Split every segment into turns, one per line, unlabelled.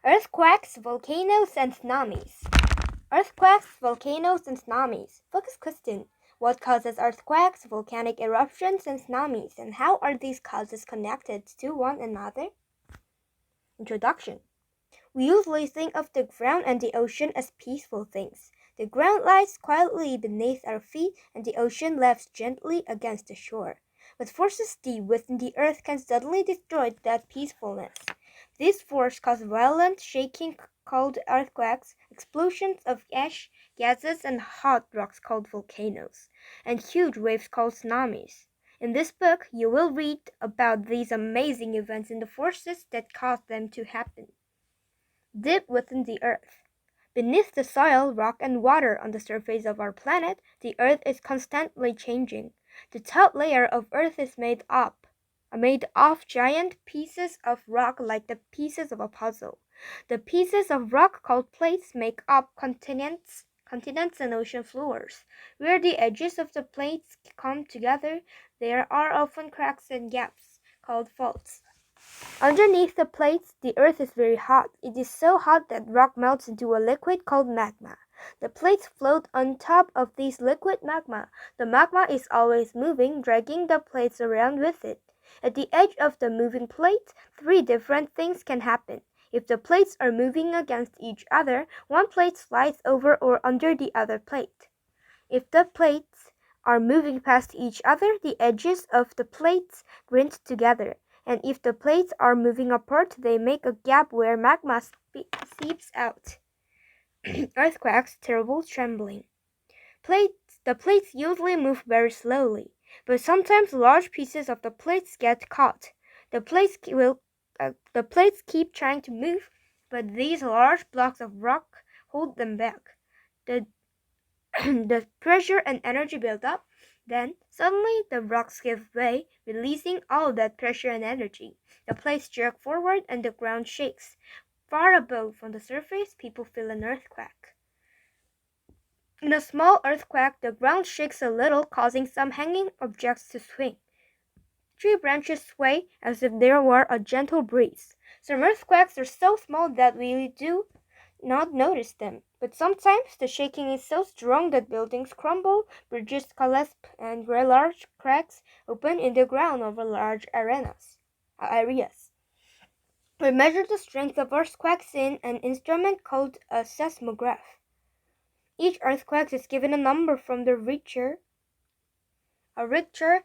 Earthquakes, volcanoes, and tsunamis. Earthquakes, volcanoes, and tsunamis. Focus question. What causes earthquakes, volcanic eruptions, and tsunamis, and how are these causes connected to one another? Introduction. We usually think of the ground and the ocean as peaceful things. The ground lies quietly beneath our feet, and the ocean laps gently against the shore. But forces deep within the earth can suddenly destroy that peacefulness. This force causes violent shaking called earthquakes, explosions of ash, gases, and hot rocks called volcanoes, and huge waves called tsunamis. In this book, you will read about these amazing events and the forces that cause them to happen. Deep within the earth. Beneath the soil, rock, and water on the surface of our planet, the earth is constantly changing. The top layer of earth is made of giant pieces of rock like the pieces of a puzzle. The pieces of rock called plates make up continents and ocean floors. Where the edges of the plates come together, there are often cracks and gaps called faults. Underneath the plates, the earth is very hot. It is so hot that rock melts into a liquid called magma. The plates float on top of this liquid magma. The magma is always moving, dragging the plates around with it. At the edge of the moving plate, three different things can happen. If the plates are moving against each other, one plate slides over or under the other plate. If the plates are moving past each other, the edges of the plates grind together. And if the plates are moving apart, they make a gap where magma seeps out. Earthquakes, terrible trembling. The plates usually move very slowly, but sometimes large pieces of the plates get caught. The plates keep trying to move, but these large blocks of rock hold them back. The the pressure and energy build up. Then, suddenly, the rocks give way, releasing all that pressure and energy. The plates jerk forward and the ground shakes. Far above on the surface, people feel an earthquake. In a small earthquake, the ground shakes a little, causing some hanging objects to swing. Tree branches sway as if there were a gentle breeze. Some earthquakes are so small that we do not notice them, but sometimes the shaking is so strong that buildings crumble, bridges collapse, and where large cracks open in the ground over large areas. We measure the strength of earthquakes in an instrument called a seismograph. Each earthquake is given a number from the Richter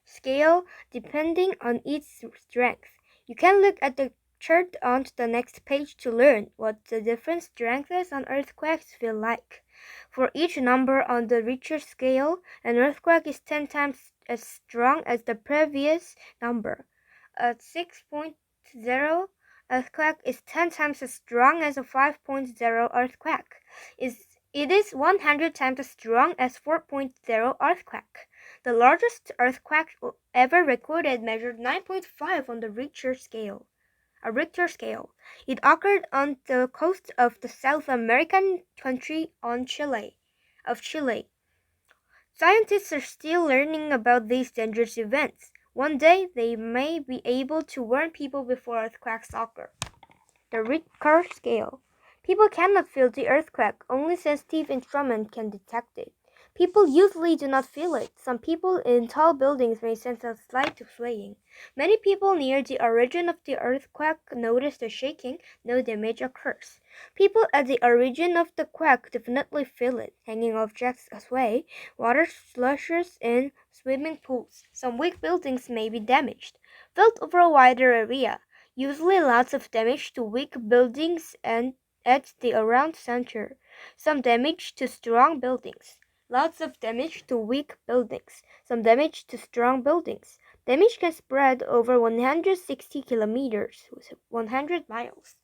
scale depending on its strength. You can look at the chart on the next page to learn what the different strengths on earthquakes feel like. For each number on the Richter scale, an earthquake is 10 times as strong as the previous number. A 6.0 earthquake is 10 times as strong as a 5.0 earthquake. It is 100 times as strong as 4.0 earthquake. The largest earthquake ever recorded measured 9.5 on the Richter scale. It occurred on the coast of the South American country of Chile. Scientists are still learning about these dangerous events. One day they may be able to warn people before earthquakes occur. The Richter scale. People cannot feel the earthquake, only sensitive instruments can detect it. People usually do not feel it. Some people in tall buildings may sense a slight swaying. Many people near the origin of the earthquake notice the shaking, no damage occurs. People at the origin of the quake definitely feel it. Hanging objects sway, water slushes in swimming pools. Some weak buildings may be damaged, felt over a wider area. Usually lots of damage to weak buildings and at the around center. Some damage to strong buildings. Lots of damage to weak buildings. Some damage to strong buildings. Damage can spread over 160 kilometers, 100 miles.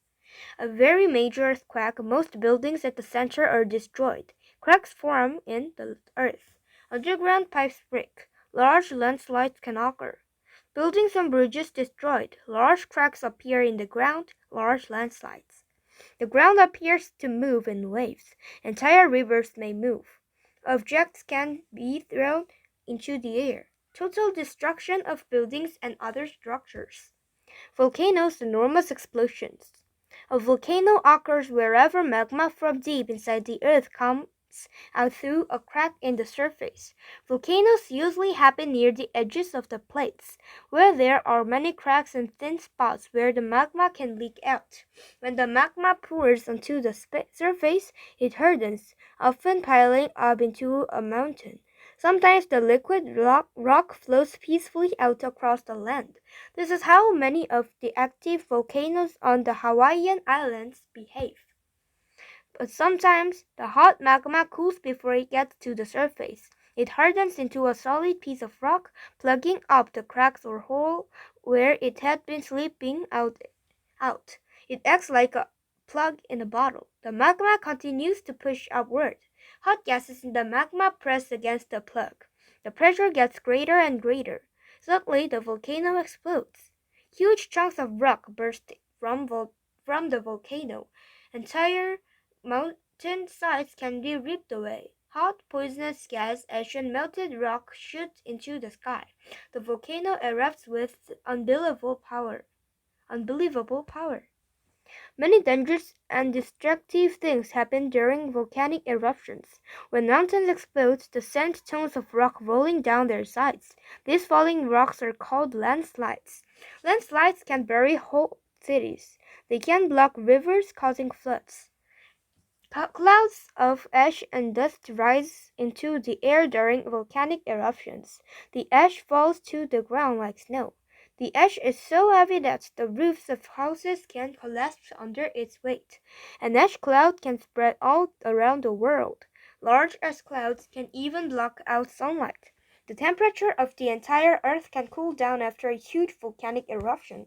A very major earthquake, most buildings at the center are destroyed. Cracks form in the earth. Underground pipes break. Large landslides can occur. Buildings and bridges destroyed. Large cracks appear in the ground. Large landslides. The ground appears to move in waves. Entire rivers may move. Objects can be thrown into the air. Total destruction of buildings and other structures. Volcanoes, enormous explosions. A volcano occurs wherever magma from deep inside the earth comes out through a crack in the surface. Volcanoes usually happen near the edges of the plates, where there are many cracks and thin spots where the magma can leak out. When the magma pours onto the surface, it hardens, often piling up into a mountain. Sometimes the liquid rock flows peacefully out across the land. This is how many of the active volcanoes on the Hawaiian Islands behave. But sometimes the hot magma cools before it gets to the surface. It hardens into a solid piece of rock, plugging up the cracks or hole where it had been slipping out. It acts like a plug in a bottle. The magma continues to push upward. Hot gases in the magma press against the plug. The pressure gets greater and greater. Suddenly, the volcano explodes. Huge chunks of rock burst from the volcano. Entire mountain sides can be ripped away. Hot, poisonous gas, ash, and melted rock shoot into the sky. The volcano erupts with unbelievable power. Many dangerous and destructive things happen during volcanic eruptions. When mountains explode, they send tons of rock rolling down their sides. These falling rocks are called landslides. Landslides can bury whole cities. They can block rivers, causing floods. Clouds of ash and dust rise into the air during volcanic eruptions. The ash falls to the ground like snow. The ash is so heavy that the roofs of houses can collapse under its weight. An ash cloud can spread all around the world. Large ash clouds can even block out sunlight. The temperature of the entire Earth can cool down after a huge volcanic eruption.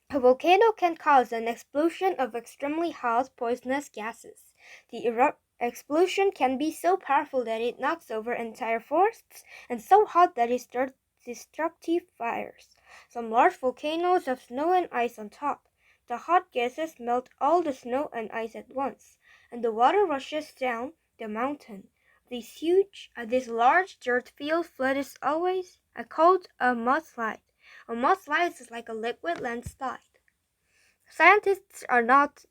A volcano can cause an explosion of extremely hot, poisonous gases. The explosion can be so powerful that it knocks over entire forests and so hot that it starts destructive fires. Some large volcanoes have snow and ice on top. The hot gases melt all the snow and ice at once, and the water rushes down the mountain. This large dirt-filled flood is always called a mudslide. A mudslide is like a liquid landslide. Scientists are not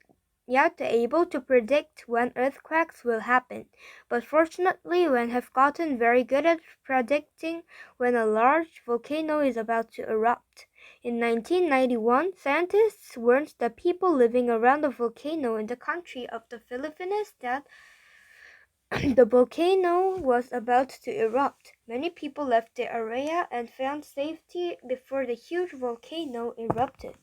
yet able to predict when earthquakes will happen, but fortunately we have gotten very good at predicting when a large volcano is about to erupt. In 1991, scientists warned the people living around the volcano in the country of the Philippines that the volcano was about to erupt. Many people left the area and found safety before the huge volcano erupted.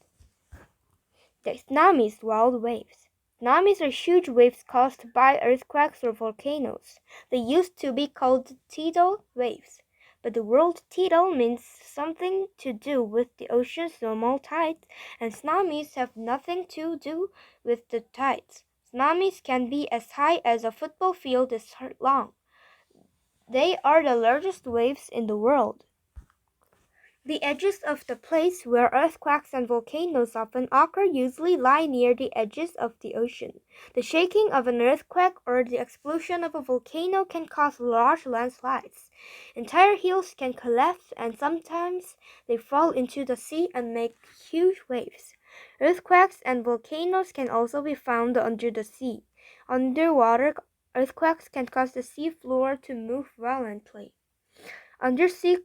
The tsunamis, wild waves. Tsunamis are huge waves caused by earthquakes or volcanoes. They used to be called tidal waves, but the word tidal means something to do with the ocean's normal tides, and tsunamis have nothing to do with the tides. Tsunamis can be as high as a football field is long. They are the largest waves in the world. The edges of the place where earthquakes and volcanoes often occur usually lie near the edges of the ocean. The shaking of an earthquake or the explosion of a volcano can cause large landslides. Entire hills can collapse and sometimes they fall into the sea and make huge waves. Earthquakes and volcanoes can also be found under the sea. Underwater earthquakes can cause the sea floor to move violently. Undersea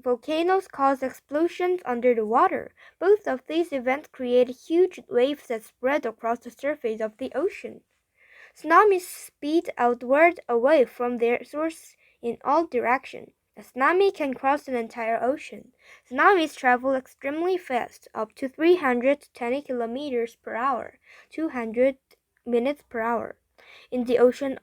volcanoes cause explosions under the water. Both of these events create huge waves that spread across the surface of the ocean. Tsunamis speed outward away from their source in all directions. A tsunami can cross an entire ocean. Tsunamis travel extremely fast, up to 320 kilometers per hour, 200 minutes per hour. In the open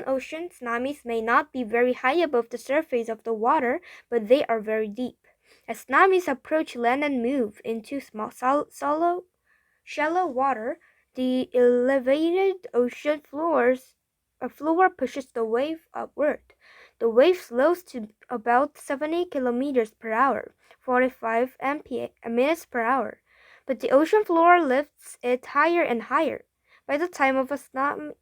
ocean, tsunamis may not be very high above the surface of the water, but they are very deep. As tsunamis approach land and move into shallow water, the elevated ocean floor pushes the wave upward. The wave slows to about 70 kilometers per hour, 45 minutes per hour, but the ocean floor lifts it higher and higher. By the time a tsunami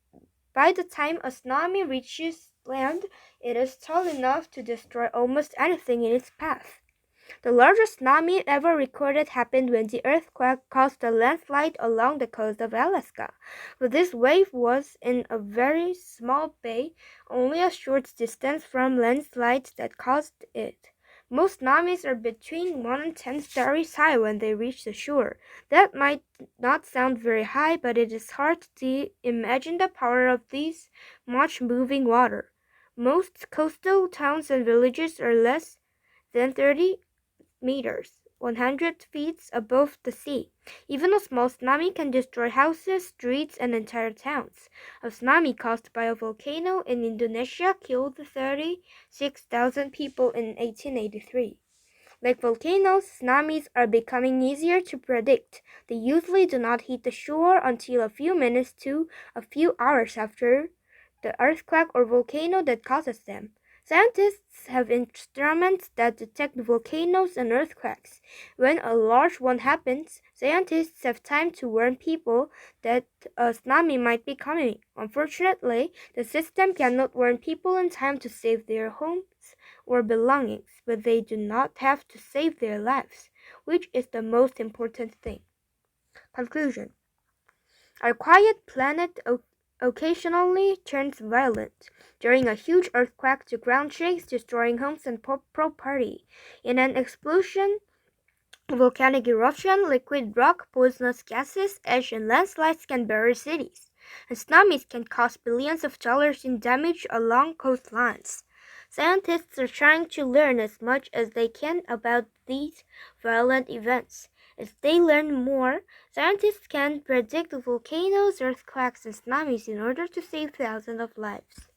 reaches land, it is tall enough to destroy almost anything in its path. The largest tsunami ever recorded happened when the earthquake caused a landslide along the coast of Alaska. But this wave was in a very small bay, only a short distance from landslides that caused it. Most tsunamis are between 1 and 10 stories high when they reach the shore. That might not sound very high, but it is hard to imagine the power of this much moving water. Most coastal towns and villages are less than 30 meters, 100 feet above the sea. Even a small tsunami can destroy houses, streets, and entire towns. A tsunami caused by a volcano in Indonesia killed 36,000 people in 1883. Like volcanoes, tsunamis are becoming easier to predict. They usually do not hit the shore until a few minutes to a few hours after the earthquake or volcano that causes them. Scientists have instruments that detect volcanoes and earthquakes. When a large one happens, scientists have time to warn people that a tsunami might be coming. Unfortunately, the system cannot warn people in time to save their homes or belongings, but they do not have to save their lives, which is the most important thing. Conclusion. Our quiet planet occasionally turns violent. During a huge earthquake, the ground shakes, destroying homes and property. In an explosion, volcanic eruption, liquid rock, poisonous gases, ash, and landslides can bury cities. And tsunamis can cost billions of dollars in damage along coastlines. Scientists are trying to learn as much as they can about these violent events. As they learn more, scientists can predict volcanoes, earthquakes, and tsunamis in order to save thousands of lives.